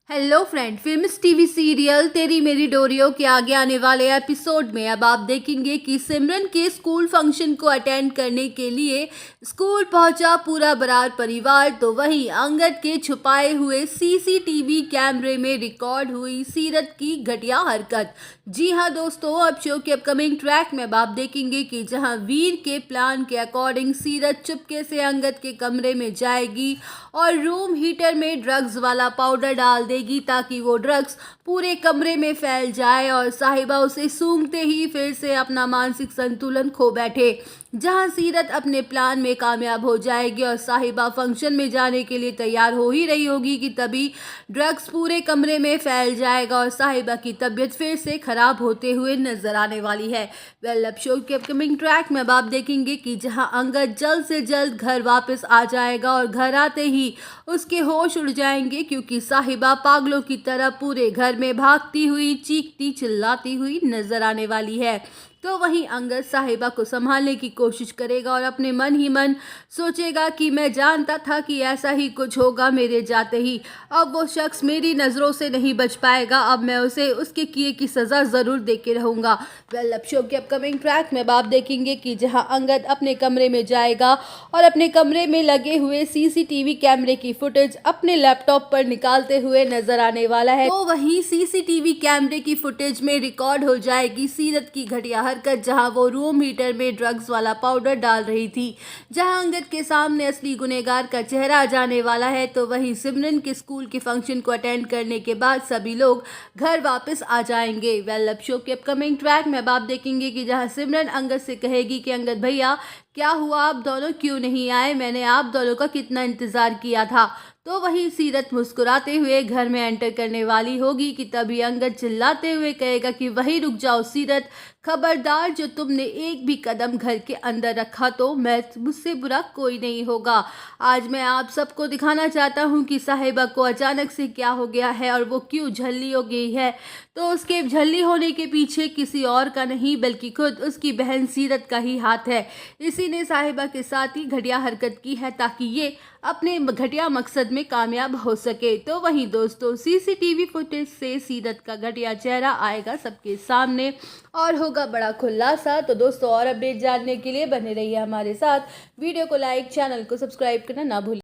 Hello friend, famous TV serial तेरी मेरी डोरियों के आगे आने वाले एपिसोड में अब आप देखेंगे कि सिमरन के स्कूल फंक्शन को अटेंड करने के लिए स्कूल पहुंचा पूरा बरार परिवार। तो वहीं अंगद के छुपाए हुए सीसीटीवी कैमरे में रिकॉर्ड हुई सीरत की घटिया हरकत। जी हाँ दोस्तों, अब शो के अपकमिंग ट्रैक में अब आप देखेंगे कि जहां वीर के प्लान के अकॉर्डिंग सीरत चुपके से अंगद के कमरे में जाएगी और रूम हीटर में ड्रग्स वाला पाउडर डाल देगी ताकि वो ड्रग्स पूरे कमरे में फैल जाए और साहिबा उसे सूंघते ही फिर से अपना मानसिक संतुलन खो बैठे। जहां सीरत अपने प्लान में कामयाब हो जाएगी और साहिबा फंक्शन में जाने के लिए तैयार हो ही रही होगी कि तभी ड्रग्स पूरे कमरे में फैल जाएगा और साहिबा की तबीयत फिर से खराब होते हुए नजर आने वाली है। अब शो के अपकमिंग ट्रैक में अब आप देखेंगे कि जहां अंगद जल्द से जल्द घर वापस आ जाएगा और घर आते ही उसके होश उड़ जाएंगे क्योंकि साहिबा पागलों की तरह पूरे घर में भागती हुई चीखती चिल्लाती हुई नजर आने वाली है। तो वहीं अंगद साहिबा को संभालने की कोशिश करेगा और अपने मन ही मन सोचेगा कि मैं जानता था कि ऐसा ही कुछ होगा मेरे जाते ही। अब वो शख्स मेरी नज़रों से नहीं बच पाएगा, अब मैं उसे उसके किए की सज़ा ज़रूर दे के रहूँगा। अब शो के अपकमिंग ट्रैक में आप देखेंगे कि जहां अंगद अपने कमरे में जाएगा और अपने कमरे में लगे हुए सीसीटीवी कैमरे की फुटेज अपने लैपटॉप पर निकालते हुए नजर आने वाला है। तो वहीं सीसीटीवी कैमरे की फुटेज में रिकॉर्ड हो जाएगी सीरत की घटिया हरकत, जहां वो रूम हीटर में ड्रग्स वाला पाउडर डाल रही थी। जहां अंगद के सामने असली गुनहगार का चेहरा आ जाने वाला है। तो वहीं सिमरन के स्कूल के फंक्शन को अटेंड करने के बाद सभी लोग घर वापस आ जाएंगे। अब शो के अपकमिंग ट्रैक में अब आप देखेंगे कि जहां सिमरन अंगद से कहेगी कि अंगद भैया क्या हुआ, आप दोनों क्यों नहीं आए, मैंने आप दोनों का कितना इंतजार किया था। तो वहीं सीरत मुस्कुराते हुए घर में एंटर करने वाली होगी कि तभी अंगद चिल्लाते हुए कहेगा कि वहीं रुक जाओ सीरत, खबरदार जो तुमने एक भी कदम घर के अंदर रखा तो मैं मुझसे बुरा कोई नहीं होगा। आज मैं आप सबको दिखाना चाहता हूँ कि साहिबा को अचानक से क्या हो गया है और वो क्यों झल्ली हो गई है। तो उसके झल्ली होने के पीछे किसी और का नहीं बल्कि खुद उसकी बहन सीरत का ही हाथ है। इसी ने साहिबा के साथ ही घटिया हरकत की है ताकि ये अपने घटिया मकसद में कामयाब हो सके। तो वहीं दोस्तों सीसीटीवी फुटेज से सीरत का घटिया चेहरा आएगा सबके सामने और होगा बड़ा खुलासा। तो दोस्तों और अपडेट जानने के लिए बने रहिए हमारे साथ। वीडियो को लाइक, चैनल को सब्सक्राइब करना ना भूलिए।